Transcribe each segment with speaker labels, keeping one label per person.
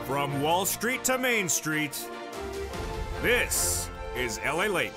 Speaker 1: From Wall Street to Main Street, this is LALATE.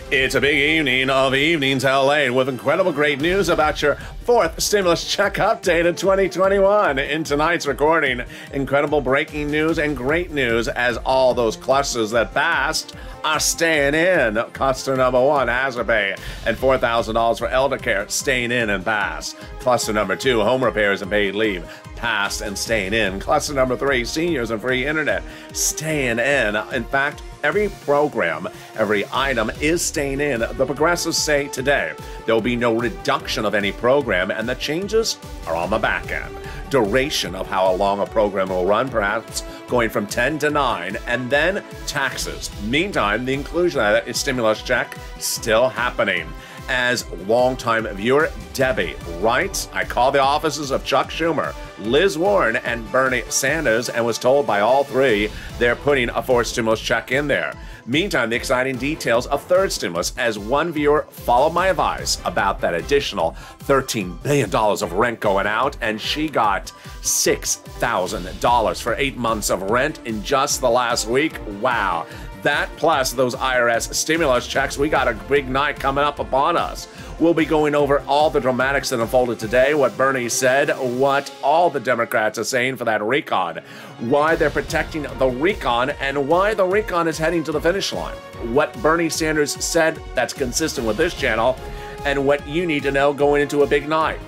Speaker 2: It's a big evening of Evenings LA with incredible great news about your fourth stimulus check update in 2021. In tonight's recording, incredible breaking news and great news as all those clusters that passed are staying in. Cluster number one, Hazard Pay, and $4,000 for elder care, staying in and passed. Cluster number two, home repairs and paid leave, passed and staying in. Cluster number three, seniors and free internet, staying in. In fact, every program, every item is staying in. The progressives say today there will be no reduction of any program, and the changes are on the back end. Duration of how long a program will run, perhaps going from 10 to 9, and then taxes. Meantime, the inclusion of that stimulus check still happening. As longtime viewer Debbie writes, I called the offices of Chuck Schumer, Liz Warren, and Bernie Sanders and was told by all three they're putting a fourth stimulus check in there. Meantime, the exciting details of third stimulus as one viewer followed my advice about that additional $13 billion of rent going out, and she got $6,000 for 8 months of rent in just the last week. Wow. That plus those IRS stimulus checks, we got a big night coming up upon us. We'll be going over all the dramatics that unfolded today, what Bernie said, what all the Democrats are saying for that recon, why they're protecting the recon, and why the recon is heading to the finish line. What Bernie Sanders said that's consistent with this channel, and what you need to know going into a big night.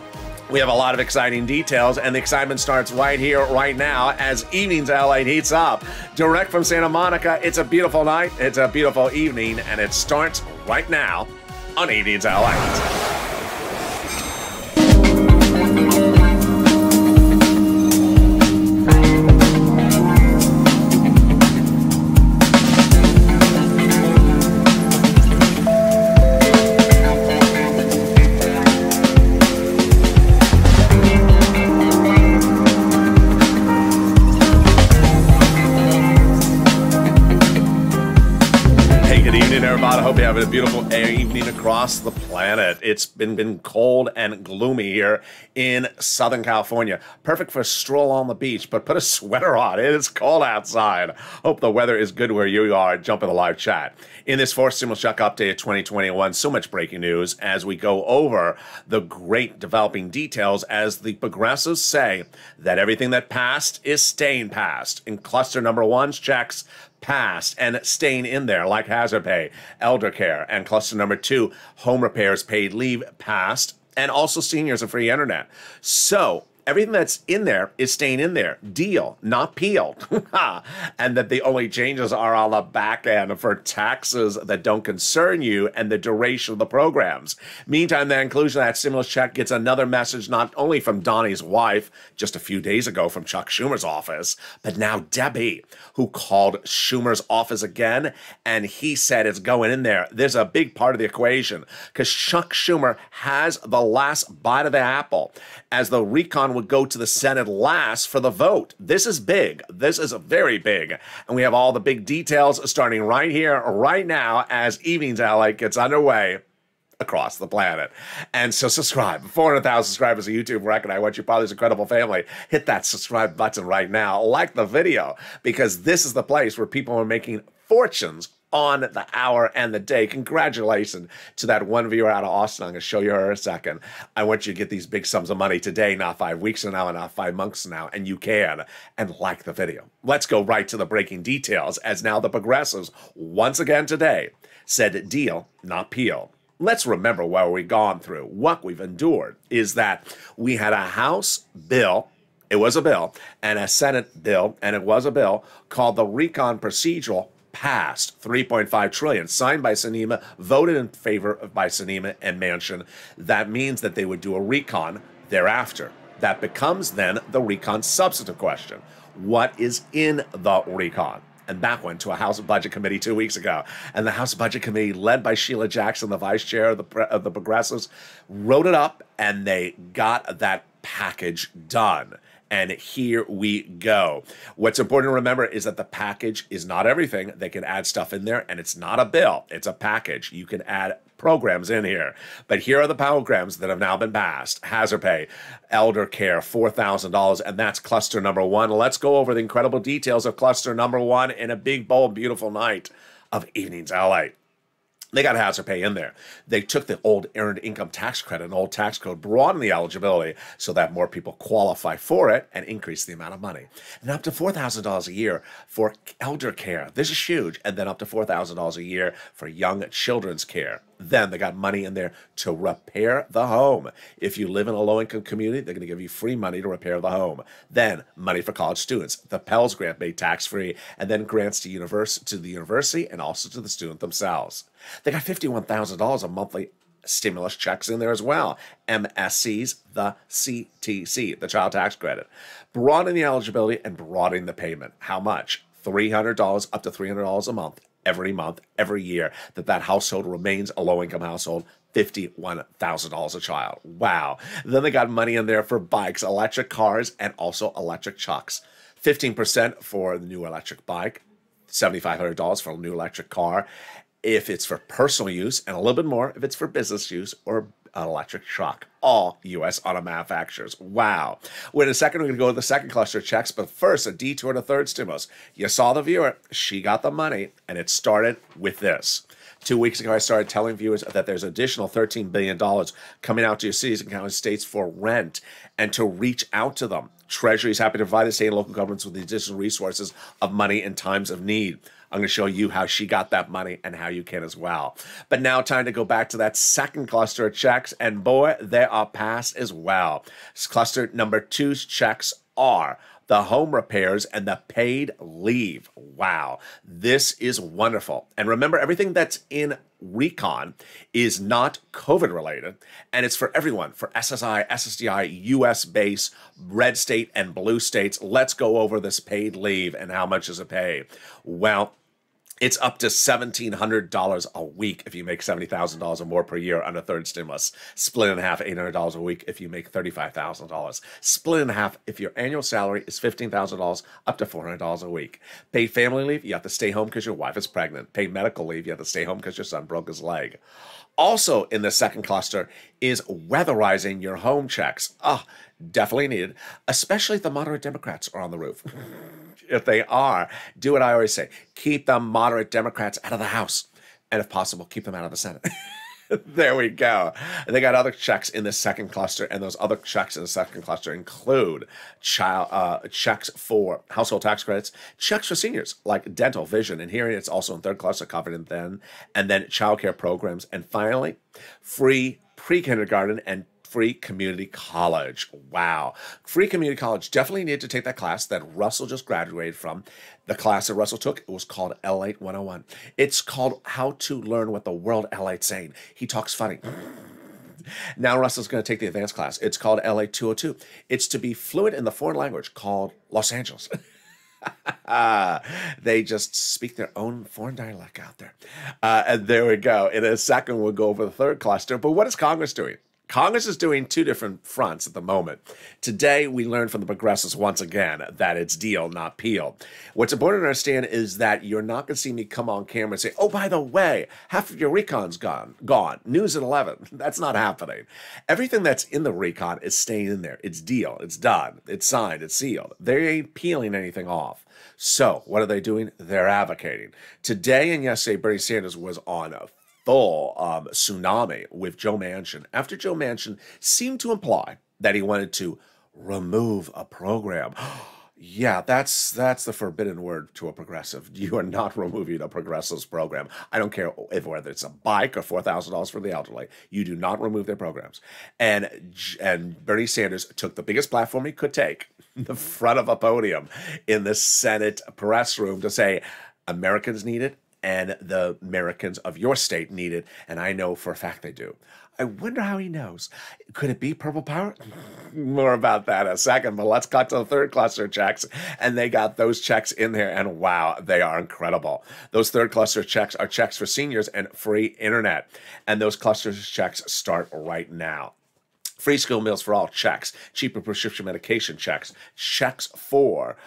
Speaker 2: We have a lot of exciting details, and the excitement starts right here, right now, as Evenings LA heats up. Direct from Santa Monica, it's a beautiful night, it's a beautiful evening, and it starts right now on Evenings LA. I hope you have a beautiful evening across the planet. It's been cold and gloomy here in Southern California. Perfect for a stroll on the beach, but put a sweater on. It is cold outside. Hope the weather is good where you are. Jump in the live chat. In this fourth stimulus check update of 2021, so much breaking news as we go over the great developing details as the progressives say that everything that passed is staying passed. In cluster number one's checks, passed and staying in there, like hazard pay, elder care, and cluster number two, home repairs, paid leave, passed, and also seniors and free internet. So everything that's in there is staying in there. Deal, not peeled. And that the only changes are on the back end for taxes that don't concern you and the duration of the programs. Meantime, the inclusion of that stimulus check gets another message not only from Donnie's wife just a few days ago from Chuck Schumer's office, but now Debbie, who called Schumer's office again, and he said it's going in there. There's a big part of the equation because Chuck Schumer has the last bite of the apple as the recon would go to the Senate last for the vote. This is big. This is very big. And we have all the big details starting right here, right now, as Evenings LA gets underway across the planet. And so subscribe. 400,000 subscribers on YouTube record. I want you part of this incredible family. Hit that subscribe button right now. Like the video, because this is the place where people are making fortunes on the hour and the day. Congratulations to that one viewer out of Austin. I'm going to show you her in a second. I want you to get these big sums of money today, not 5 weeks from now, and not 5 months from now, and you can. And like the video. Let's go right to the breaking details, as now the progressives, once again today, said deal, not peel. Let's remember what we've gone through. What we've endured is that we had a House bill, it was a bill, and a Senate bill, and it was a bill, called the Recon Procedural, passed $3.5 trillion, signed by Sinema, voted in favor by Sinema and Manchin. That means that they would do a recon thereafter. That becomes then the recon substantive question. What is in the recon? And that went to a House Budget Committee 2 weeks ago. And the House Budget Committee, led by Sheila Jackson, the vice chair of the Progressives, wrote it up, and they got that package done. And here we go. What's important to remember is that the package is not everything. They can add stuff in there, and it's not a bill. It's a package. You can add programs in here. But here are the programs that have now been passed. Hazard pay, elder care, $4,000, and that's cluster number one. Let's go over the incredible details of cluster number one in a big, bold, beautiful night of Evenings LA. They got hazard pay in there. They took the old earned income tax credit and old tax code, broadened the eligibility so that more people qualify for it and increase the amount of money. And up to $4,000 a year for elder care. This is huge. And then up to $4,000 a year for young children's care. Then they got money in there to repair the home. If you live in a low-income community, they're going to give you free money to repair the home. Then money for college students. The Pell Grant made tax-free, and then grants to the university and also to the student themselves. They got $51,000 of monthly stimulus checks in there as well. MSCs, the CTC, the child tax credit. Broadening the eligibility and broadening the payment. How much? $300, up to $300 a month. Every month, every year, that household remains a low-income household, $51,000 a child. Wow. Then they got money in there for bikes, electric cars, and also electric trucks. 15% for the new electric bike, $7,500 for a new electric car, if it's for personal use, and a little bit more if it's for business use or an electric truck. All U.S. auto manufacturers. Wow. Well, in a second, we're going to go to the second cluster of checks, but first, a detour to third stimulus. You saw the viewer. She got the money, and it started with this. 2 weeks ago, I started telling viewers that there's additional $13 billion coming out to your cities and county states for rent and to reach out to them. Treasury is happy to provide the state and local governments with the additional resources of money in times of need. I'm going to show you how she got that money and how you can as well. But now time to go back to that second cluster of checks, and boy, they are passed as well. Cluster number two's checks are the home repairs and the paid leave. Wow, this is wonderful. And remember, everything that's in Recon is not COVID related, and it's for everyone, for SSI, SSDI, US base, red state, and blue states. Let's go over this paid leave and how much is it paid. Well, it's up to $1,700 a week if you make $70,000 or more per year under third stimulus. Split in half, $800 a week if you make $35,000. Split in half if your annual salary is $15,000 up to $400 a week. Paid family leave, you have to stay home because your wife is pregnant. Paid medical leave, you have to stay home because your son broke his leg. Also in the second cluster is weatherizing your home checks. Definitely needed, especially if the moderate Democrats are on the roof. If they are, do what I always say. Keep the moderate Democrats out of the House. And if possible, keep them out of the Senate. There we go. They got other checks in the second cluster, and those other checks in the second cluster include checks for household tax credits, checks for seniors like dental, vision, and hearing. It's also in third cluster covered in then, and then childcare programs, and finally, free pre-kindergarten and free community college. Wow. Free community college. Definitely need to take that class that Russell just graduated from. The class that Russell took, it was called LALATE 101. It's called How to Learn What the World LATE's Saying. He talks funny. Now Russell's going to take the advanced class. It's called LA 202. It's to be fluent in the foreign language called Los Angeles. They just speak their own foreign dialect out there. And there we go. In a second, we'll go over the third cluster. But what is Congress doing? Congress is doing two different fronts at the moment. Today, we learned from the progressives once again that it's deal, not peel. What's important to understand is that you're not going to see me come on camera and say, oh, by the way, half of your recon's gone. News at 11. That's not happening. Everything that's in the recon is staying in there. It's deal. It's done. It's signed. It's sealed. They ain't peeling anything off. So what are they doing? They're advocating. Today and yesterday, Bernie Sanders was on a full tsunami with Joe Manchin after Joe Manchin seemed to imply that he wanted to remove a program. Yeah, that's the forbidden word to a progressive. You are not removing a progressive's program. I don't care whether it's a bike or $4,000 for the elderly. You do not remove their programs. And Bernie Sanders took the biggest platform he could take, the front of a podium in the Senate press room, to say Americans need it, and the Americans of your state need it, and I know for a fact they do. I wonder how he knows. Could it be purple power? More about that in a second, but let's cut to the third cluster checks, and they got those checks in there, and wow, they are incredible. Those third cluster checks are checks for seniors and free internet, and those cluster checks start right now. Free school meals for all, checks. Cheaper prescription medication, checks. Checks for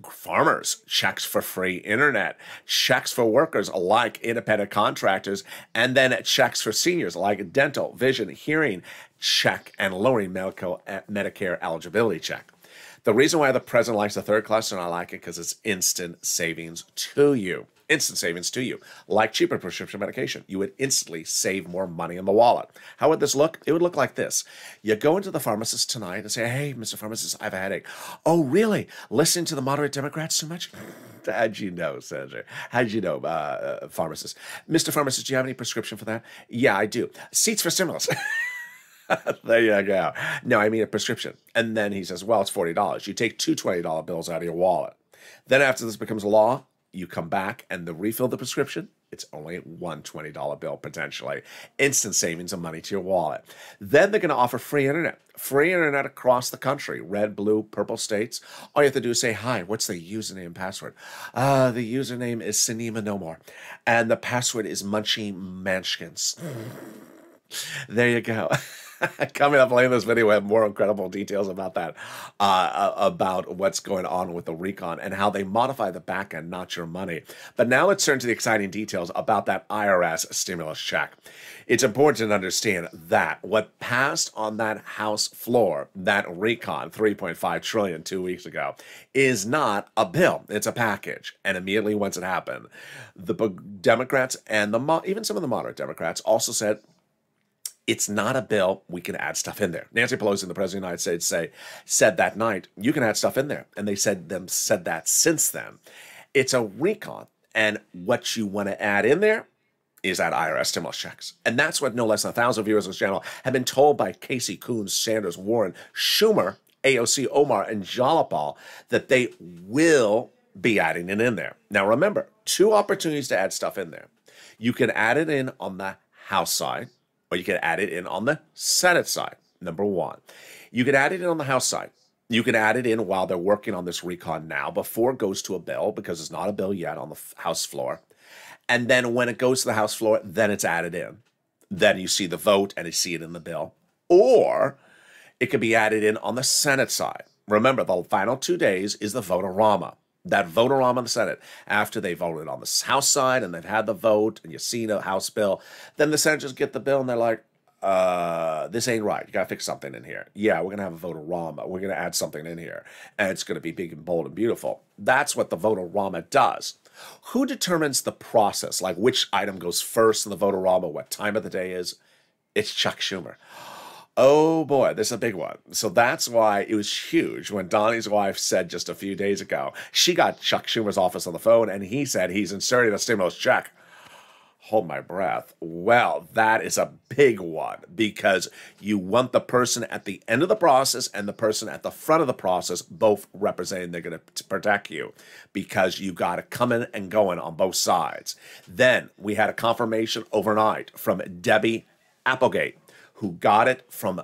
Speaker 2: farmers, checks for free internet, checks for workers like independent contractors, and then checks for seniors like dental, vision, hearing, check, and lowering Medicare eligibility check. The reason why the president likes the third cluster, and I like it because it's instant savings to you. Instant savings to you. Like cheaper prescription medication, you would instantly save more money in the wallet. How would this look? It would look like this. You go into the pharmacist tonight and say, hey, Mr. Pharmacist, I have a headache. Oh, really? Listening to the moderate Democrats too much? How'd you know, Senator? How'd you know, pharmacist? Mr. Pharmacist, do you have any prescription for that? Yeah, I do. Seats for stimulus. There you go. No, I mean a prescription. And then he says, well, it's $40. You take two $20 bills out of your wallet. Then after this becomes law, you come back and refill the prescription, it's only one $20 bill potentially. Instant savings of money to your wallet. Then they're going to offer free internet. Free internet across the country. Red, blue, purple states. All you have to do is say, hi, what's the username and password? The username is Cinema No More. And the password is Munchie Manskins. There you go. Coming up later in this video, we have more incredible details about that, about what's going on with the recon and how they modify the back end, not your money. But now let's turn to the exciting details about that IRS stimulus check. It's important to understand that what passed on that House floor, that recon, $3.5 trillion 2 weeks ago, is not a bill. It's a package. And immediately once it happened, the Democrats and even some of the moderate Democrats also said, it's not a bill. We can add stuff in there. Nancy Pelosi, the President of the United States, said that night, you can add stuff in there. And they said that since then. It's a recon. And what you want to add in there is that IRS stimulus checks. And that's what no less than 1,000 viewers of this channel have been told by Casey, Coons, Sanders, Warren, Schumer, AOC, Omar, and Jalopal that they will be adding it in there. Now remember, two opportunities to add stuff in there. You can add it in on the House side, or you can add it in on the Senate side, number one. You can add it in on the House side. You can add it in while they're working on this recon now, before it goes to a bill, because it's not a bill yet on the House floor. And then when it goes to the House floor, then it's added in. Then you see the vote and you see it in the bill. Or it could be added in on the Senate side. Remember, the final 2 days is the vote-a-rama. That vote-a-rama in the Senate, after they voted on the House side and they've had the vote and you see the House bill, then the senators get the bill and they're like, this ain't right. You got to fix something in here. Yeah, we're going to have a vote-a-rama. We're going to add something in here. And it's going to be big and bold and beautiful. That's what the vote-a-rama does. Who determines the process, like which item goes first in the vote-a-rama, what time of the day is? It's Chuck Schumer. Oh boy, this is a big one. So that's why it was huge when Donnie's wife said just a few days ago, she got Chuck Schumer's office on the phone and he said he's inserting a stimulus check. Hold my breath. Well, that is a big one because you want the person at the end of the process and the person at the front of the process both representing they're going to protect you because you got it coming and going on both sides. Then we had a confirmation overnight from Debbie Applegate, who got it from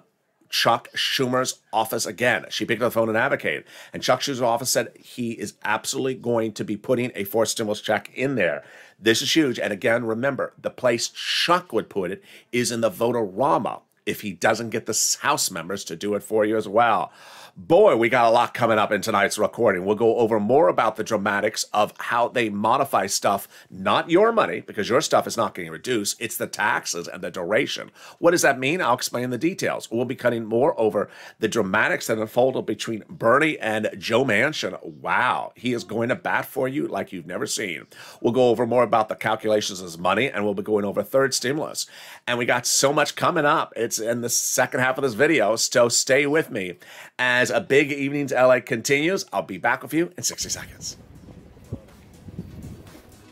Speaker 2: Chuck Schumer's office again. She picked up the phone and advocated. And Chuck Schumer's office said he is absolutely going to be putting a forced stimulus check in there. This is huge. And again, remember, the place Chuck would put it is in the vote-a-rama if he doesn't get the House members to do it for you as well. Boy, we got a lot coming up in tonight's recording. We'll go over more about the dramatics of how they modify stuff, not your money, because your stuff is not getting reduced. It's the taxes and the duration. What does that mean? I'll explain the details. We'll be cutting more over the dramatics that unfolded between Bernie and Joe Manchin. Wow, he is going to bat for you like you've never seen. We'll go over more about the calculations of his money, and we'll be going over third stimulus. And we got so much coming up. It's in the second half of this video, so stay with me. As a big evening to LA continues, I'll be back with you in 60 seconds.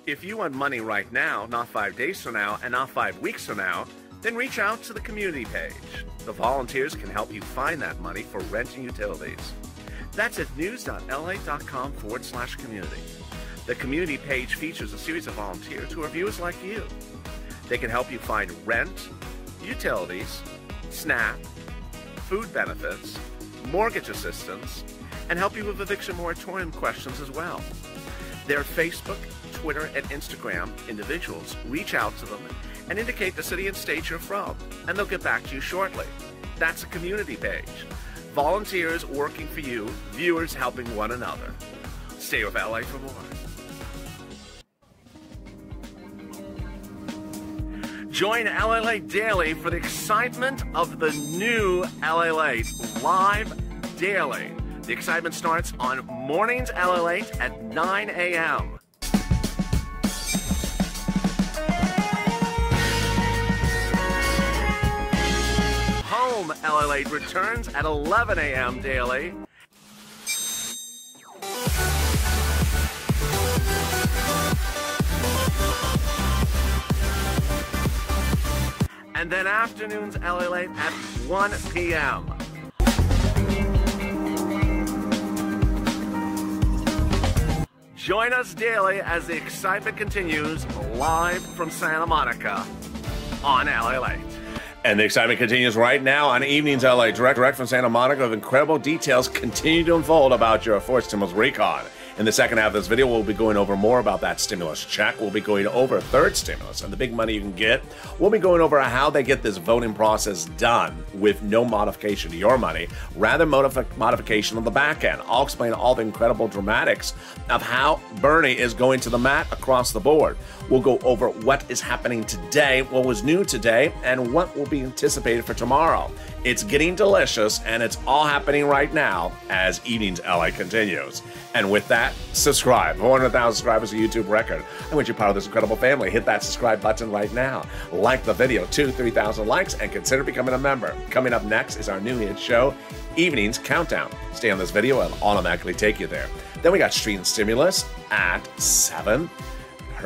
Speaker 2: If you want money right now, not 5 days from now, and not 5 weeks from now, then reach out to the community page. The volunteers can help you find that money for rent and utilities. That's at news.la.com/community. The community page features a series of volunteers who are viewers like you. They can help you find rent, utilities, SNAP, food benefits, mortgage assistance, and help you with eviction moratorium questions as well. Their Facebook, Twitter, and Instagram individuals reach out to them and indicate the city and state you're from, and they'll get back to you shortly. That's a community page. Volunteers working for you, viewers helping one another. Stay with LA for more. Join LALATE daily for the excitement of the new LALATE live daily. The excitement starts on mornings LALATE at 9 a.m. Home LALATE returns at 11 a.m. daily. And then afternoons LALATE at 1 p.m. Join us daily as the excitement continues live from Santa Monica on LALATE. And the excitement continues right now on Evenings LA, direct from Santa Monica, with incredible details continue to unfold about your fourth stimulus recon. In the second half of this video, we'll be going over more about that stimulus check. We'll be going over third stimulus and the big money you can get. We'll be going over how they get this voting process done with no modification to your money, rather modification on the back end. I'll explain all the incredible dramatics of how Bernie is going to the mat across the board. We'll go over what is happening today, what was new today, and what will be anticipated for tomorrow. It's getting delicious, and it's all happening right now as Evenings LA continues. And with that, subscribe. 400,000 subscribers, a YouTube record. I want you part of this incredible family. Hit that subscribe button right now. Like the video, 2,000-3,000 likes, and consider becoming a member. Coming up next is our new hit show, Evenings Countdown. Stay on this video, it'll automatically take you there. Then we got Street and Stimulus at 7.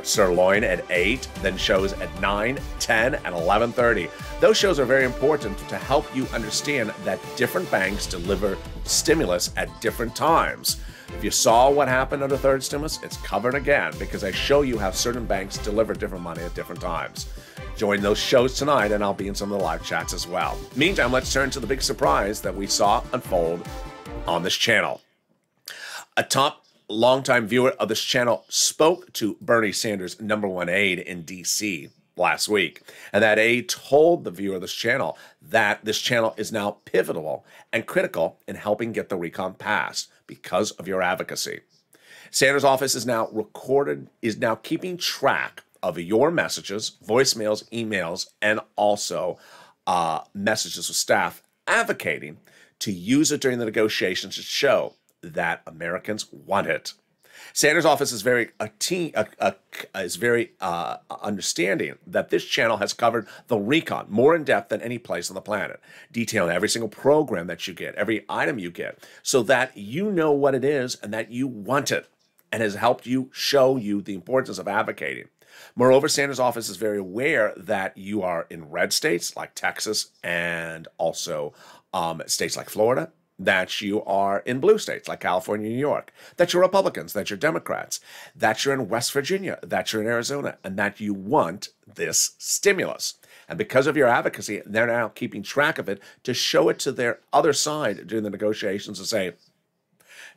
Speaker 2: Sirloin at 8, then shows at 9, 10, and 11:30. Those shows are very important to help you understand that different banks deliver stimulus at different times. If you saw what happened under third stimulus, it's covered again because I show you how certain banks deliver different money at different times. Join those shows tonight, and I'll be in some of the live chats as well. Meantime, let's turn to the big surprise that we saw unfold on this channel. A top longtime viewer of this channel spoke to Bernie Sanders' #1 aide in D.C. last week. And that aide told the viewer of this channel that this channel is now pivotal and critical in helping get the recon passed because of your advocacy. Sanders' office is now keeping track of your messages, voicemails, emails, and also messages with staff advocating to use it during the negotiations to show that Americans want it. Sanders' office is very understanding that this channel has covered the recon more in depth than any place on the planet, detailing every single program that you get, every item you get, so that you know what it is and that you want it, and has helped you show you the importance of advocating. Moreover, Sanders' office is very aware that you are in red states like Texas and also states like Florida, that you are in blue states like California and New York, that you're Republicans, that you're Democrats, that you're in West Virginia, that you're in Arizona, and that you want this stimulus. And because of your advocacy, they're now keeping track of it to show it to their other side during the negotiations to say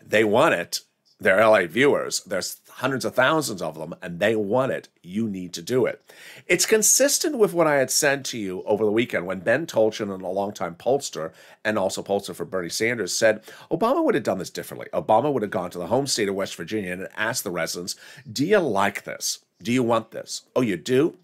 Speaker 2: they want it. They're LA viewers. There's hundreds of thousands of them, and they want it. You need to do it. It's consistent with what I had said to you over the weekend when Ben Tolchin, a longtime pollster and also pollster for Bernie Sanders, said Obama would have done this differently. Obama would have gone to the home state of West Virginia and asked the residents, do you like this? Do you want this? Oh, you do?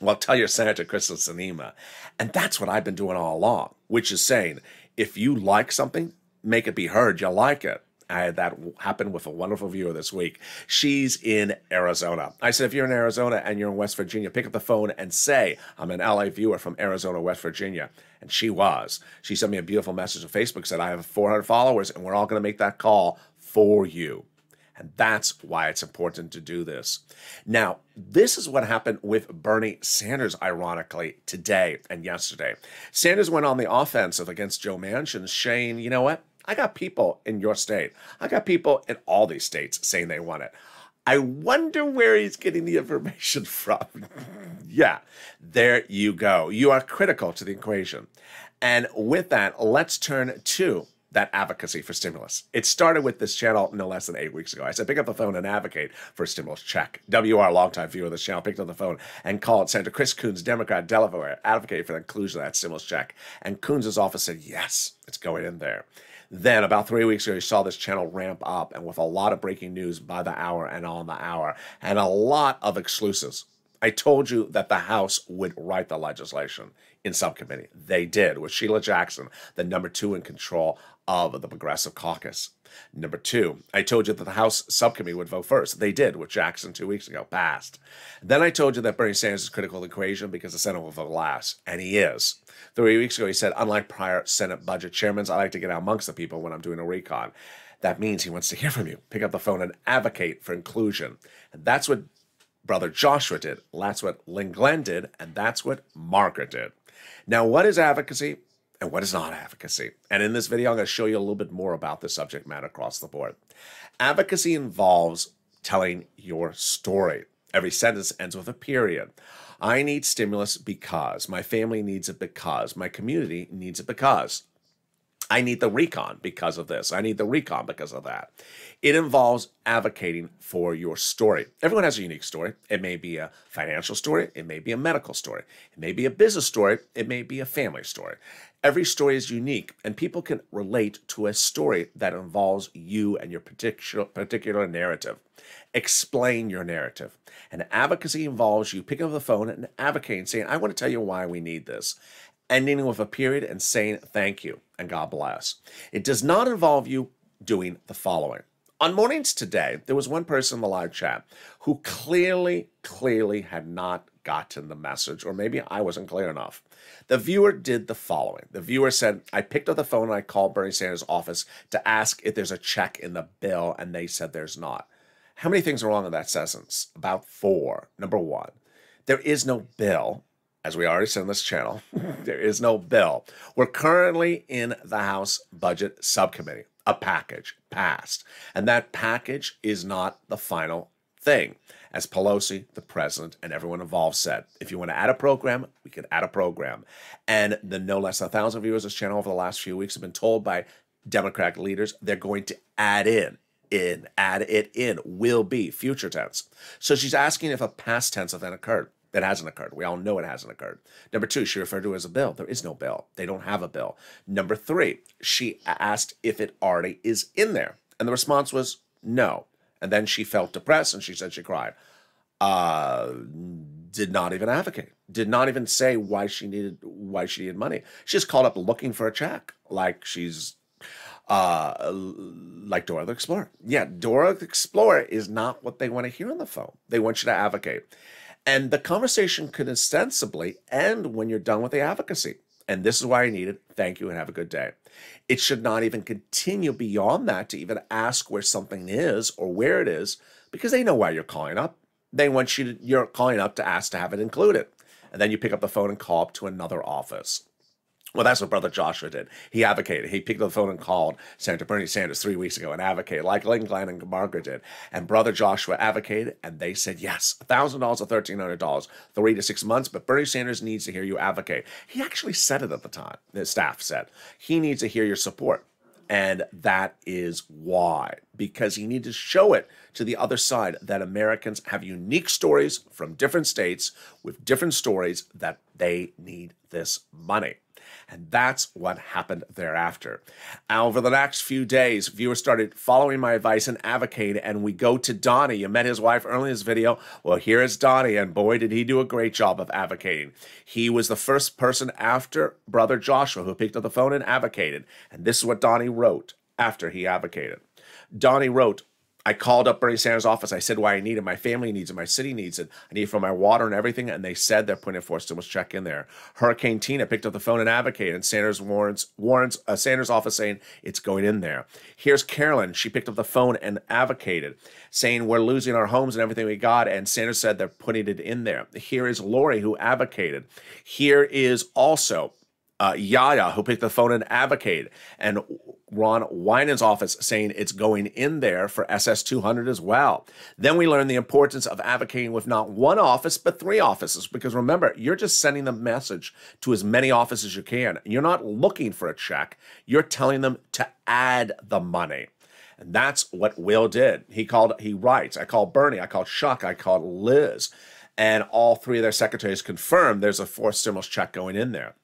Speaker 2: Well, tell your Senator Kristen Sinema. And that's what I've been doing all along, which is saying, if you like something, make it be heard you like it. That happened with a wonderful viewer this week. She's in Arizona. I said, if you're in Arizona and you're in West Virginia, pick up the phone and say, I'm an LA viewer from Arizona, West Virginia. And she was. She sent me a beautiful message on Facebook, said, I have 400 followers, and we're all going to make that call for you. And that's why it's important to do this. Now, this is what happened with Bernie Sanders, ironically, today and yesterday. Sanders went on the offensive against Joe Manchin, saying, you know what? I got people in your state. I got people in all these states saying they want it. I wonder where he's getting the information from. Yeah, there you go. You are critical to the equation. And with that, let's turn to that advocacy for stimulus. It started with this channel no less than 8 weeks ago. I said, pick up the phone and advocate for a stimulus check. WR, longtime viewer of this channel, picked up the phone and called Senator Chris Coons, Democrat, Delaware, advocate for the inclusion of that stimulus check. And Coons' office said, yes, it's going in there. Then about 3 weeks ago, you saw this channel ramp up, and with a lot of breaking news by the hour and on the hour, and a lot of exclusives. I told you that the House would write the legislation in subcommittee. They did, with Sheila Jackson, the #2 in control of the Progressive Caucus. #2, I told you that the House subcommittee would vote first. They did, with Jackson 2 weeks ago, passed. Then I told you that Bernie Sanders is critical of the equation because the Senate will vote last, and he is. 3 weeks ago, he said, unlike prior Senate budget chairmen, I like to get out amongst the people when I'm doing a recon. That means he wants to hear from you. Pick up the phone and advocate for inclusion. And that's what Brother Joshua did. That's what Lynn Glenn did. And that's what Margaret did. Now, what is advocacy and what is not advocacy? And in this video, I'm going to show you a little bit more about the subject matter across the board. Advocacy involves telling your story. Every sentence ends with a period. I need stimulus because. My family needs it because. My community needs it because. I need the recon because of this. I need the recon because of that. It involves advocating for your story. Everyone has a unique story. It may be a financial story. It may be a medical story. It may be a business story. It may be a family story. Every story is unique, and people can relate to a story that involves you and your particular narrative. Explain your narrative. And advocacy involves you picking up the phone and advocating, saying, I want to tell you why we need this. Ending with a period and saying thank you and God bless. It does not involve you doing the following. On mornings today, there was one person in the live chat who clearly had not gotten the message, or maybe I wasn't clear enough. The viewer did the following. The viewer said, I picked up the phone and I called Bernie Sanders' office to ask if there's a check in the bill, and they said there's not. How many things are wrong in that sentence? About 4. Number 1, there is no bill. As we already said on this channel, there is no bill. We're currently in the House Budget Subcommittee. A package passed. And that package is not the final thing. As Pelosi, the president, and everyone involved said, if you want to add a program, we can add a program. And the no less than 1,000 viewers of this channel over the last few weeks have been told by Democratic leaders they're going to add add it in, will be, future tense. So she's asking if a past tense event occurred. That hasn't occurred. We all know it hasn't occurred. Number 2, she referred to it as a bill. There is no bill. They don't have a bill. Number 3, she asked if it already is in there. And the response was no. And then she felt depressed and she said she cried. Did not even advocate. Did not even say why she needed money. She just called up looking for a check. Like she's like Dora the Explorer. Yeah, Dora the Explorer is not what they want to hear on the phone. They want you to advocate. And the conversation could ostensibly end when you're done with the advocacy. And this is why I need it. Thank you and have a good day. It should not even continue beyond that to even ask where something is or where it is, because they know why you're calling up. They want you're calling up to ask to have it included. And then you pick up the phone and call up to another office. Well, that's what Brother Joshua did. He advocated. He picked up the phone and called Senator Bernie Sanders 3 weeks ago and advocated, like Lynn Glenn and Margaret did. And Brother Joshua advocated, and they said, yes, $1,000 or $1,300, 3 to 6 months, but Bernie Sanders needs to hear you advocate. He actually said it at the time. His staff said, he needs to hear your support. And that is why, because he needs to show it to the other side that Americans have unique stories from different states with different stories that they need this money. And that's what happened thereafter. Over the next few days, viewers started following my advice and advocating, and we go to Donnie. You met his wife earlier in this video. Well, here is Donnie, and boy, did he do a great job of advocating. He was the first person after Brother Joshua who picked up the phone and advocated. And this is what Donnie wrote after he advocated. Donnie wrote, I called up Bernie Sanders' office. I said why I need it. My family needs it. My city needs it. I need it for my water and everything. And they said they're putting a forced stimulus check in there. Hurricane Tina picked up the phone and advocated. And Sanders Sanders' office saying it's going in there. Here's Carolyn. She picked up the phone and advocated, saying we're losing our homes and everything we got. And Sanders said they're putting it in there. Here is Lori, who advocated. Here is also Yaya, who picked the phone and advocated, and Ron Winans' office saying it's going in there for SS200 as well. Then we learned the importance of advocating with not one office, but 3 offices, because remember, you're just sending the message to as many offices as you can. You're not looking for a check. You're telling them to add the money. And that's what Will did. He writes, I called Bernie, I called Chuck, I called Liz, and all 3 of their secretaries confirmed there's a 4th stimulus check going in there.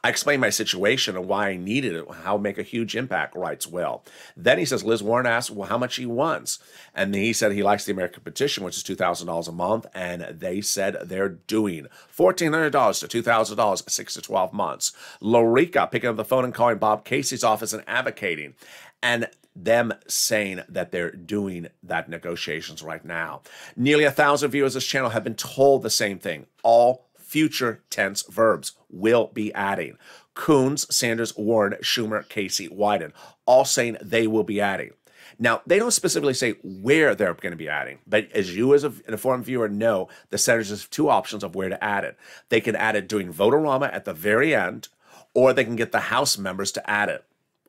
Speaker 2: I explained my situation and why I needed it, how it make a huge impact, writes Will. Then he says, Liz Warren asked, well, how much he wants. And he said he likes the American Petition, which is $2,000 a month. And they said they're doing $1,400 to $2,000, 6 to 12 months. Lorica picking up the phone and calling Bob Casey's office and advocating. And them saying that they're doing that negotiations right now. Nearly 1,000 viewers of this channel have been told the same thing. All future tense verbs will be adding. Coons, Sanders, Warren, Schumer, Casey, Wyden, all saying they will be adding. Now, they don't specifically say where they're going to be adding, but as you as an informed viewer know, the senators have 2 options of where to add it. They can add it during vote-a-rama at the very end, or they can get the House members to add it.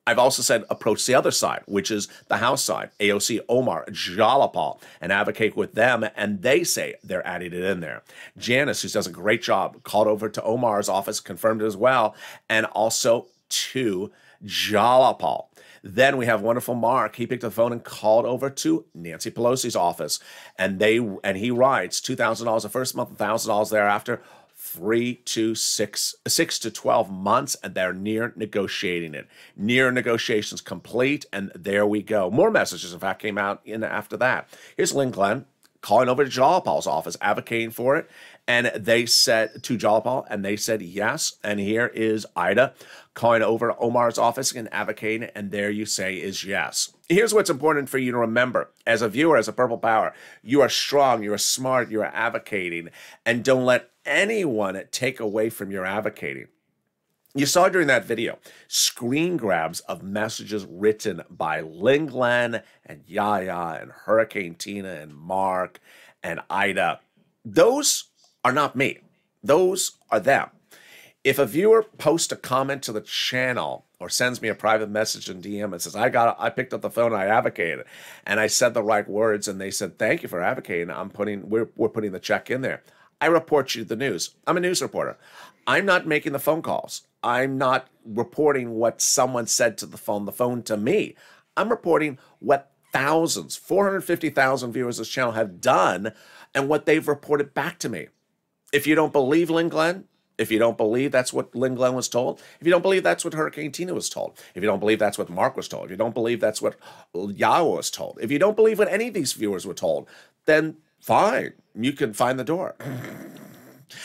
Speaker 2: I've also said approach the other side, which is the House side, AOC, Omar, Jalapal, and advocate with them, and they say they're adding it in there. Janice, who does a great job, called over to Omar's office, confirmed it as well, and also to Jalapal. Then we have wonderful Mark. He picked up the phone and called over to Nancy Pelosi's office, and he writes $2,000 the first month, $1,000 thereafter, 3 to 6 to 12 months, and they're near negotiating it. Near negotiations complete, and there we go. More messages, in fact, came out in after that. Here's Lynn Glenn calling over to Jalapal's office, advocating for it, and they said to Jalapal, and they said yes. And here is Ida calling over to Omar's office and advocating, and there you say is yes. Here's what's important for you to remember. As a viewer, as a Purple Power, you are strong, you are smart, you are advocating, and don't let anyone take away from your advocating. You saw during that video screen grabs of messages written by Lynn Glenn and Yaya and Hurricane Tina and Mark and Ida. Those are not me. Those are them. If a viewer posts a comment to the channel or sends me a private message in DM and says, I picked up the phone, I advocated, and I said the right words, and they said, thank you for advocating, we're putting the check in there. I report you the news. I'm a news reporter. I'm not making the phone calls. I'm not reporting what someone said to the phone to me. I'm reporting what thousands, 450,000 viewers of this channel have done and what they've reported back to me. If you don't believe Lynn Glenn, if you don't believe that's what Lynn Glenn was told, if you don't believe that's what Hurricane Tina was told, if you don't believe that's what Mark was told, if you don't believe that's what Yao was told, if you don't believe what any of these viewers were told, then fine, you can find the door.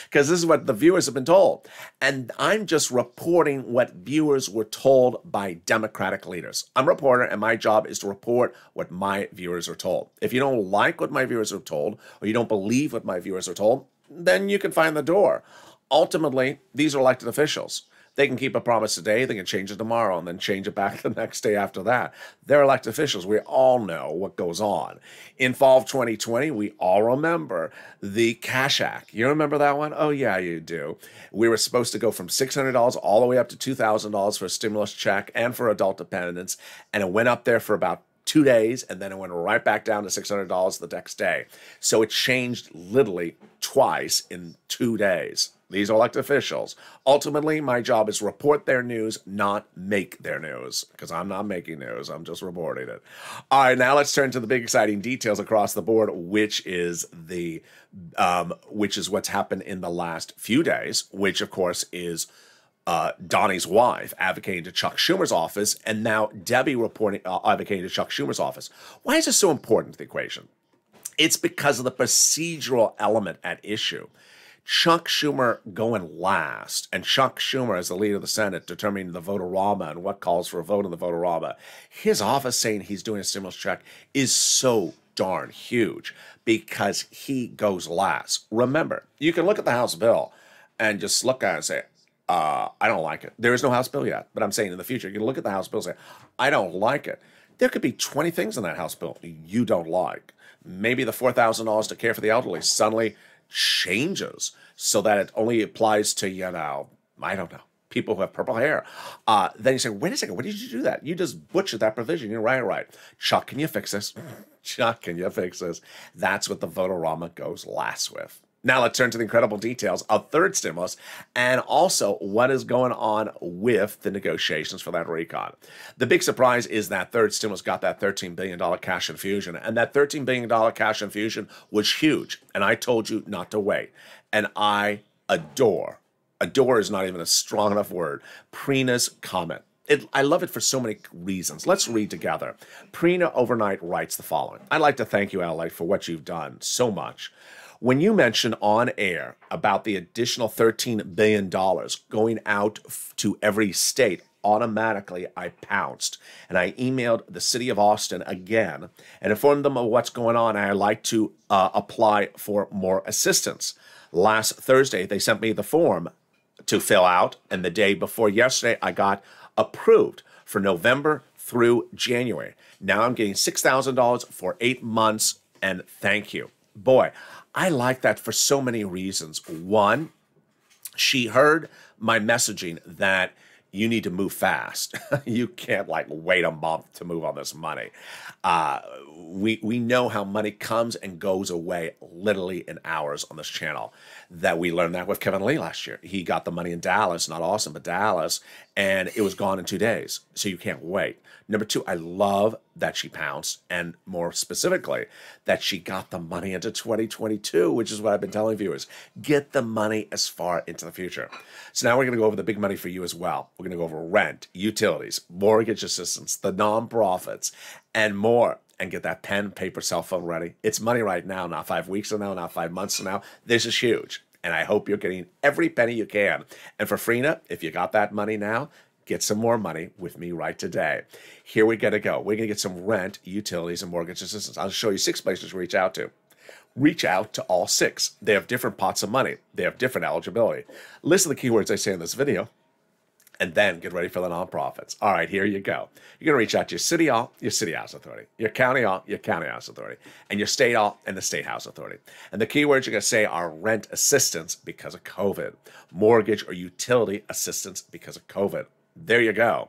Speaker 2: Because this is what the viewers have been told. And I'm just reporting what viewers were told by Democratic leaders. I'm a reporter, and my job is to report what my viewers are told. If you don't like what my viewers are told, or you don't believe what my viewers are told, then you can find the door. Ultimately, these are elected officials. They can keep a promise today, they can change it tomorrow, and then change it back the next day after that. They're elected officials. We all know what goes on. In fall of 2020, we all remember the Cash Act. You remember that one? Oh, yeah, you do. We were supposed to go from $600 all the way up to $2,000 for a stimulus check and for adult dependents, and it went up there for about 2 days, and then it went right back down to $600 the next day. So it changed literally twice in 2 days. These are elected officials. Ultimately, my job is report their news, not make their news, because I'm not making news. I'm just reporting it. All right, now let's turn to the big exciting details across the board, which is what's happened in the last few days, which of course is Donnie's wife advocating to Chuck Schumer's office, and now Debbie reporting advocating to Chuck Schumer's office. Why is this so important to the equation? It's because of the procedural element at issue. Chuck Schumer going last, and Chuck Schumer as the leader of the Senate determining the vote-a-rama and what calls for a vote in the vote-a-rama. His office saying he's doing a stimulus check is so darn huge because he goes last. Remember, you can look at the House bill and just look at it and say, I don't like it. There is no House bill yet, but I'm saying in the future, you can look at the House bill and say, I don't like it. There could be 20 things in that House bill you don't like. Maybe the $4,000 to care for the elderly suddenly changes so that it only applies to, I don't know, people who have purple hair. Then you say, wait a second, why did you do that? You just butchered that provision. You're right. Chuck, can you fix this? Chuck, can you fix this? That's what the Votorama goes last with. Now let's turn to the incredible details of third stimulus and also what is going on with the negotiations for that recon. The big surprise is that third stimulus got that $13 billion cash infusion, and that $13 billion cash infusion was huge. And I told you not to wait. And I adore is not even a strong enough word, Prina's comment. I love it for so many reasons. Let's read together. Prina overnight writes the following. I'd like to thank you, LALATE, for what you've done so much. When you mentioned on air about the additional $13 billion going out to every state, automatically I pounced and I emailed the city of Austin again and informed them of what's going on. And I'd like to apply for more assistance. Last Thursday, they sent me the form to fill out, and the day before yesterday, I got approved for November through January. Now I'm getting $6,000 for 8 months, and thank you. Boy, I like that for so many reasons. One, she heard my messaging that you need to move fast. You can't like wait a month to move on this money. We know how money comes and goes away literally in hours on this channel. That we learned that with Kevin Lee last year. He got the money in Dallas, not Austin, but Dallas, and it was gone in 2 days. So you can't wait. Number two, I love that she pounced, and more specifically, that she got the money into 2022, which is what I've been telling viewers. Get the money as far into the future. So now we're going to go over the big money for you as well. We're going to go over rent, utilities, mortgage assistance, the nonprofits, and more. And get that pen, paper, cell phone ready. It's money right now, not 5 weeks from now, not 5 months from now. This is huge. And I hope you're getting every penny you can. And for Frina, if you got that money now, get some more money with me right today. Here we gotta go. We're gonna get some rent, utilities, and mortgage assistance. I'll show you 6 places to reach out to. Reach out to all 6. They have different pots of money. They have different eligibility. Listen to the keywords I say in this video, and then get ready for the nonprofits. All right, here you go. You're going to reach out to your city hall, your city house authority, your county hall, your county house authority, and your state hall and the state house authority. And the keywords you're going to say are rent assistance because of COVID, mortgage or utility assistance because of COVID. There you go.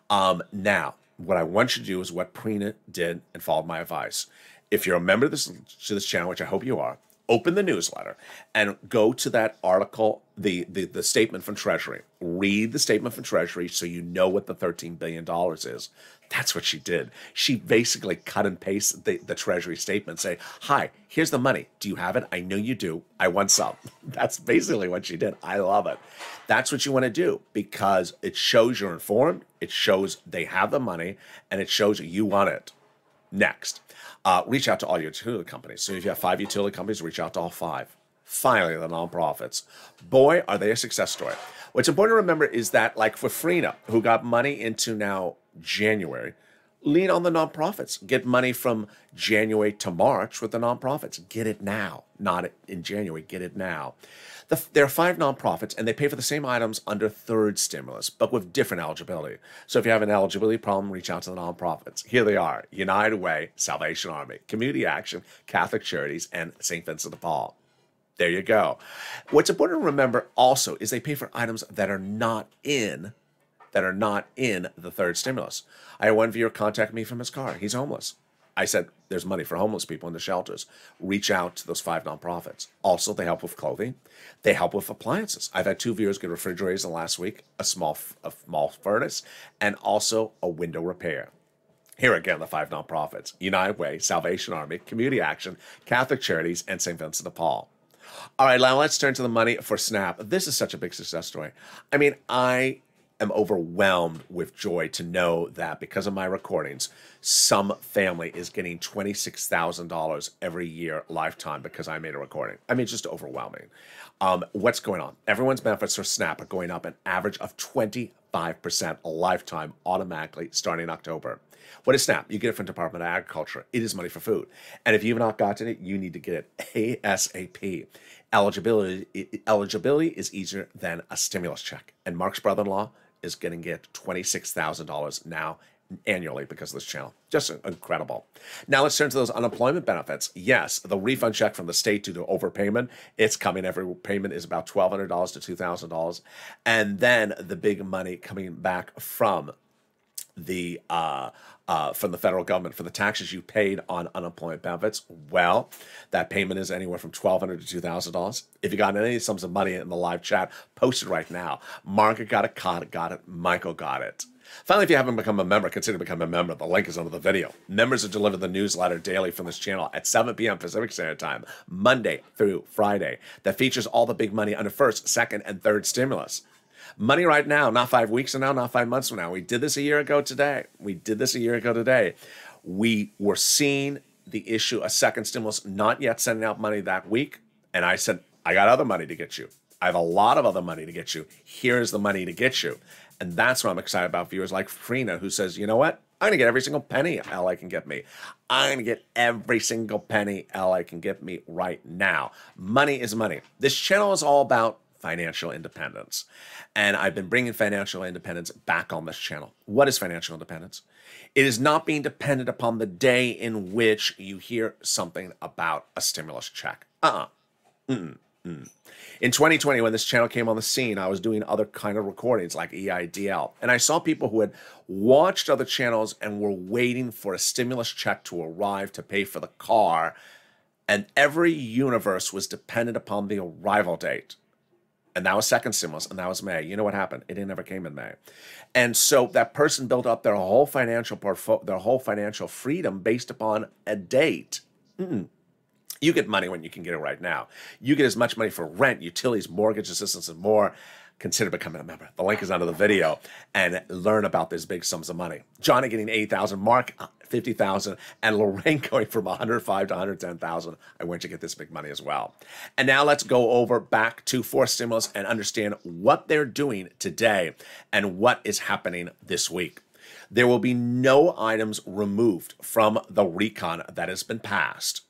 Speaker 2: Now, what I want you to do is what Prina did and followed my advice. If you're a member of this channel, which I hope you are, open the newsletter and go to that article, the statement from Treasury. Read the statement from Treasury so you know what the $13 billion is. That's what she did. She basically cut and pasted the Treasury statement, say, hi, here's the money. Do you have it? I know you do. I want some. That's basically what she did. I love it. That's what you want to do because it shows you're informed, it shows they have the money, and it shows you want it. Next, reach out to all your utility companies. So if you have 5 utility companies, reach out to all 5. Finally, the nonprofits. Boy, are they a success story. What's important to remember is that, like for Frina, who got money into now January, lean on the nonprofits. Get money from January to March with the nonprofits. Get it now, not in January. Get it now. There are 5 nonprofits, and they pay for the same items under third stimulus, but with different eligibility. So if you have an eligibility problem, reach out to the nonprofits. Here they are: United Way, Salvation Army, Community Action, Catholic Charities, and St. Vincent de Paul. There you go. What's important to remember also is they pay for items that are not in the third stimulus. I had one viewer contact me from his car. He's homeless. I said, there's money for homeless people in the shelters. Reach out to those 5 nonprofits. Also, they help with clothing. They help with appliances. I've had 2 viewers get refrigerators in the last week, a small furnace, and also a window repair. Here again, the 5 nonprofits: United Way, Salvation Army, Community Action, Catholic Charities, and St. Vincent de Paul. All right, now let's turn to the money for SNAP. This is such a big success story. I mean, I am overwhelmed with joy to know that because of my recordings, some family is getting $26,000 every year lifetime because I made a recording. I mean, it's just overwhelming. What's going on? Everyone's benefits for SNAP are going up an average of 25% a lifetime automatically starting in October. What is SNAP? You get it from Department of Agriculture. It is money for food. And if you've not gotten it, you need to get it ASAP. Eligibility is easier than a stimulus check. And Mark's brother-in-law is going to get $26,000 now annually because of this channel. Just incredible. Now let's turn to those unemployment benefits. Yes, the refund check from the state due to overpayment, it's coming. Every payment is about $1,200 to $2,000. And then the big money coming back from the federal government for the taxes you paid on unemployment benefits. Well, that payment is anywhere from $1,200 to $2,000. If you got any sums of money in the live chat, post it right now. Margaret got it, Cod got it, Michael got it. Finally, if you haven't become a member, consider becoming a member. The link is under the video. Members are delivered the newsletter daily from this channel at 7 p.m. Pacific Standard Time, Monday through Friday. That features all the big money under first, second, and third stimulus. Money right now, not 5 weeks from now, not 5 months from now. We did this a year ago today. We were seeing the issue, a second stimulus, not yet sending out money that week. And I said, I got other money to get you. I have a lot of other money to get you. Here's the money to get you. And that's what I'm excited about. Viewers like Frina, who says, you know what? I'm going to get every single penny LA can get me. I'm going to get every single penny LA can get me right now. Money is money. This channel is all about financial independence. And I've been bringing financial independence back on this channel. What is financial independence? It is not being dependent upon the day in which you hear something about a stimulus check. In 2020, when this channel came on the scene, I was doing other kind of recordings like EIDL. And I saw people who had watched other channels and were waiting for a stimulus check to arrive to pay for the car. And every universe was dependent upon the arrival date. And that was second stimulus, and that was May. You know what happened? It never came in May. And so that person built up their whole financial portfolio, their whole financial freedom based upon a date. You get money when you can get it right now. You get as much money for rent, utilities, mortgage assistance, and more. Consider becoming a member. The link is under the video, and learn about these big sums of money. Johnny getting 80,000, Mark 50,000, and Lorraine going from 105 to 110,000. I want you to get this big money as well. And now let's go over back to fourth stimulus and understand what they're doing today and what is happening this week. There will be no items removed from the recon that has been passed.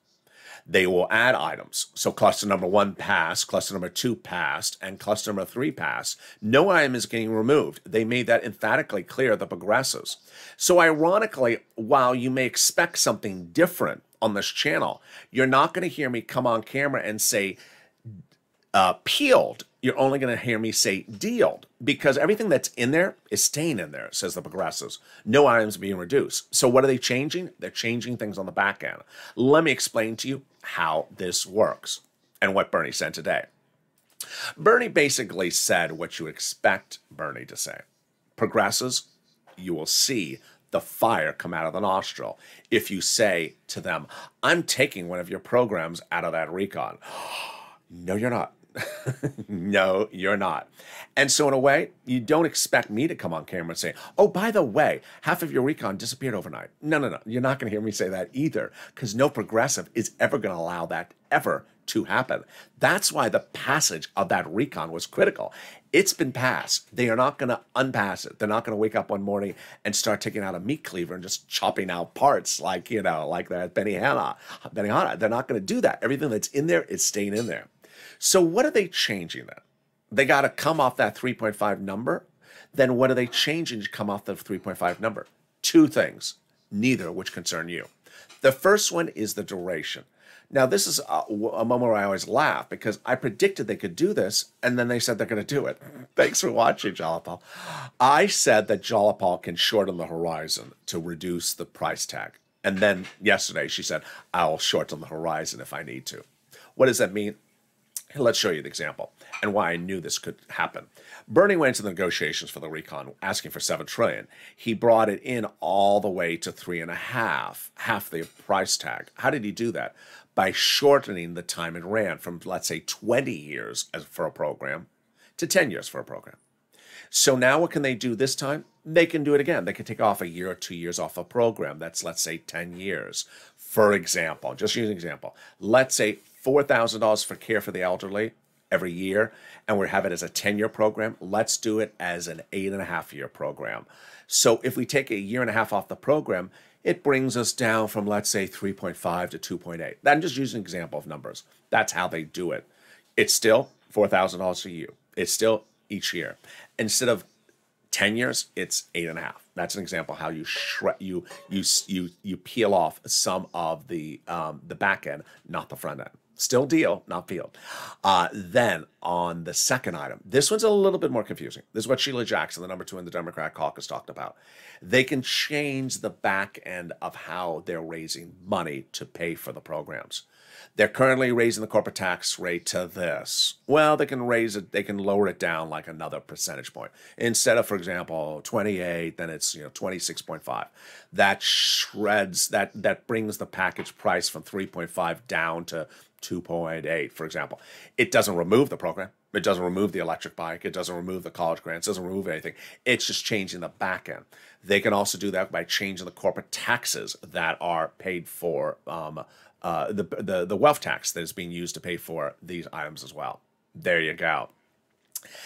Speaker 2: They will add items. So cluster number 1 passed, cluster number 2 passed, and cluster number 3 passed. No item is getting removed. They made that emphatically clear, the progressives. So ironically, while you may expect something different on this channel, you're not going to hear me come on camera and say peeled. You're only going to hear me say dealed, because everything that's in there is staying in there, says the progressives. No items being reduced. So what are they changing? They're changing things on the back end. Let me explain to you how this works and what Bernie said today. Bernie basically said what you expect Bernie to say. Progressives, you will see the fire come out of the nostril if you say to them, I'm taking one of your programs out of that recon. No, you're not. No, you're not. And so in a way, you don't expect me to come on camera and say, oh, by the way, half of your recon disappeared overnight. No. You're not going to hear me say that either, because no progressive is ever going to allow that ever to happen. That's why the passage of that recon was critical. It's been passed. They are not going to unpass it. They're not going to wake up one morning and start taking out a meat cleaver and just chopping out parts like, like that Benihana. They're not going to do that. Everything that's in there is staying in there. So what are they changing then? They got to come off that 3.5 number. Then what are they changing to come off the 3.5 number? Two things, neither of which concern you. The first one is the duration. Now, this is a moment where I always laugh because I predicted they could do this, and then they said they're going to do it. Thanks for watching, Jalapal. I said that Jalapal can shorten the horizon to reduce the price tag. And then yesterday she said, I'll shorten the horizon if I need to. What does that mean? Let's show you the example and why I knew this could happen. Bernie went into the negotiations for the recon, asking for $7 trillion. He brought it in all the way to 3.5, half the price tag. How did he do that? By shortening the time it ran from, let's say, 20 years for a program to 10 years for a program. So now what can they do this time? They can do it again. They can take off a year or 2 years off a program. That's, let's say, 10 years. For example, just use an example. Let's say $4,000 for care for the elderly every year, and we have it as a 10-year program. Let's do it as an 8.5-year program. So if we take a year and a half off the program, it brings us down from, let's say, 3.5 to 2.8. I'm just using an example of numbers. That's how they do it. It's still $4,000 a year. It's still each year. Instead of 10 years, it's 8.5. That's an example how you you peel off some of the back end, not the front end. Still deal, not peeled. Then on the second item, this one's a little bit more confusing. This is what Sheila Jackson, the number 2 in the Democrat caucus, talked about. They can change the back end of how they're raising money to pay for the programs. They're currently raising the corporate tax rate to this. Well, they can raise it, they can lower it down like another percentage point. Instead of, for example, 28, then it's 26.5. That shreds, that brings the package price from 3.5 down to 2.8, for example. It doesn't remove the program. It doesn't remove the electric bike. It doesn't remove the college grants. It doesn't remove anything. It's just changing the back end. They can also do that by changing the corporate taxes that are paid for, the wealth tax that is being used to pay for these items as well. There you go.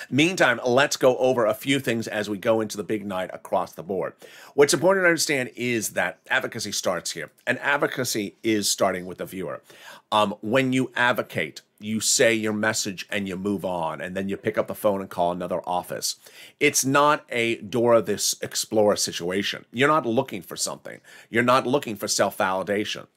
Speaker 2: Meantime, let's go over a few things as we go into the big night across the board. What's important to understand is that advocacy starts here, and advocacy is starting with the viewer. When you advocate, you say your message and you move on, and then you pick up the phone and call another office. It's not a Dora the Explorer situation. You're not looking for something. You're not looking for self-validation.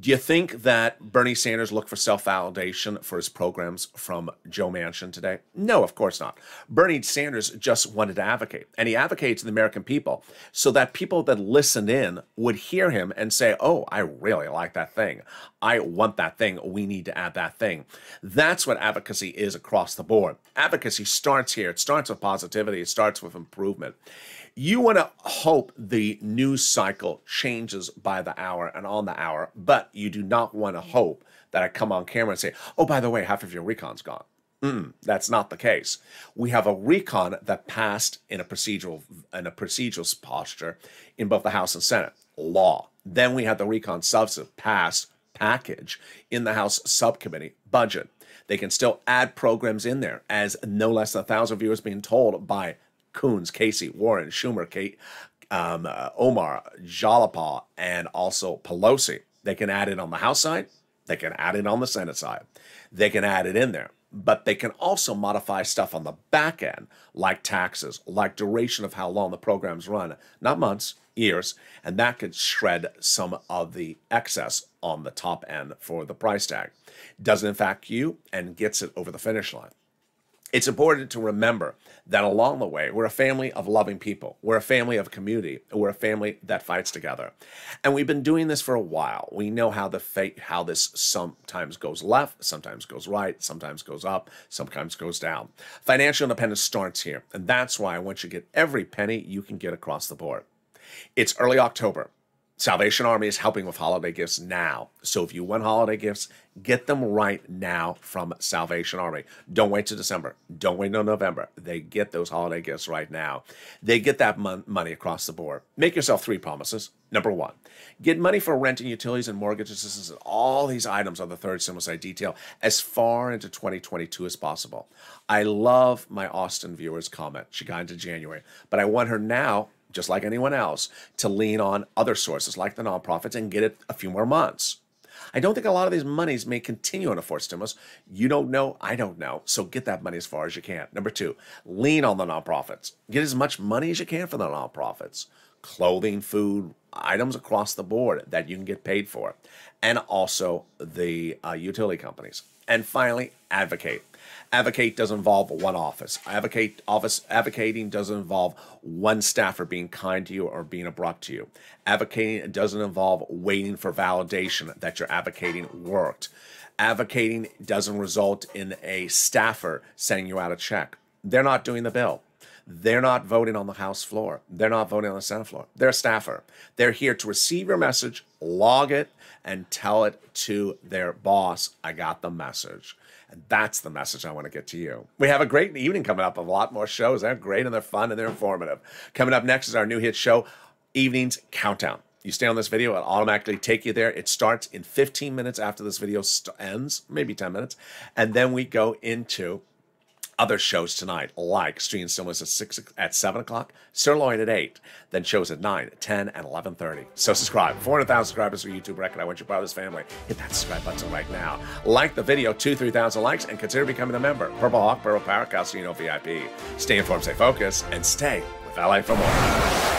Speaker 2: Do you think that Bernie Sanders looked for self-validation for his programs from Joe Manchin today? No, of course not. Bernie Sanders just wanted to advocate, and he advocates to the American people so that people that listened in would hear him and say, oh, I really like that thing. I want that thing. We need to add that thing. That's what advocacy is across the board. Advocacy starts here. It starts with positivity. It starts with improvement. You want to hope the news cycle changes by the hour and on the hour, but you do not want to hope that I come on camera and say, oh, by the way, half of your recon's gone. That's not the case. We have a recon that passed in a procedural posture in both the House and Senate law. Then we had the recon substantive pass package in the House subcommittee budget. They can still add programs in there, as no less than 1,000 viewers being told by Coons, Casey, Warren, Schumer, Omar, Jalapa, and also Pelosi. They can add it on the House side. They can add it on the Senate side. They can add it in there. But they can also modify stuff on the back end, like taxes, like duration of how long the programs run, not months, years, and that could shred some of the excess on the top end for the price tag. Doesn't impact you and gets it over the finish line. It's important to remember that along the way, we're a family of loving people. We're a family of community. We're a family that fights together. And we've been doing this for a while. We know how this sometimes goes left, sometimes goes right, sometimes goes up, sometimes goes down. Financial independence starts here. And that's why I want you to get every penny you can get across the board. It's early October. Salvation Army is helping with holiday gifts now. So if you want holiday gifts, get them right now from Salvation Army. Don't wait till December. Don't wait until November. They get those holiday gifts right now. They get that money across the board. Make yourself 3 promises. Number 1, get money for rent and utilities and mortgage assistance and all these items on the third stimulus I detail as far into 2022 as possible. I love my Austin viewer's comment. She got into January, but I want her now, just like anyone else, to lean on other sources like the nonprofits and get it a few more months. I don't think a lot of these monies may continue on a fourth stimulus. You don't know, I don't know. So get that money as far as you can. Number 2, lean on the nonprofits. Get as much money as you can from the nonprofits. Clothing, food, items across the board that you can get paid for. And also the utility companies. And finally, advocate. Advocate doesn't involve one office. Advocating doesn't involve one staffer being kind to you or being abrupt to you. Advocating doesn't involve waiting for validation that your advocating worked. Advocating doesn't result in a staffer sending you out a check. They're not doing the bill. They're not voting on the House floor. They're not voting on the Senate floor. They're a staffer. They're here to receive your message, log it, and tell it to their boss, I got the message. And that's the message I want to get to you. We have a great evening coming up, a lot more shows. They're great and they're fun and they're informative. Coming up next is our new hit show, Evenings Countdown. You stay on this video, it'll automatically take you there. It starts in 15 minutes after this video ends, maybe 10 minutes. And then we go into other shows tonight, like Street Stimulus at 7 o'clock, Sirloin at 8, then shows at 9, 10, and 11:30. So subscribe. 400,000 subscribers for YouTube record. I want you part of this family. Hit that subscribe button right now. Like the video, 2,000-3,000 likes, and consider becoming a member. Purple Hawk, Purple Power, Casino VIP. Stay informed, stay focused, and stay with LA for more.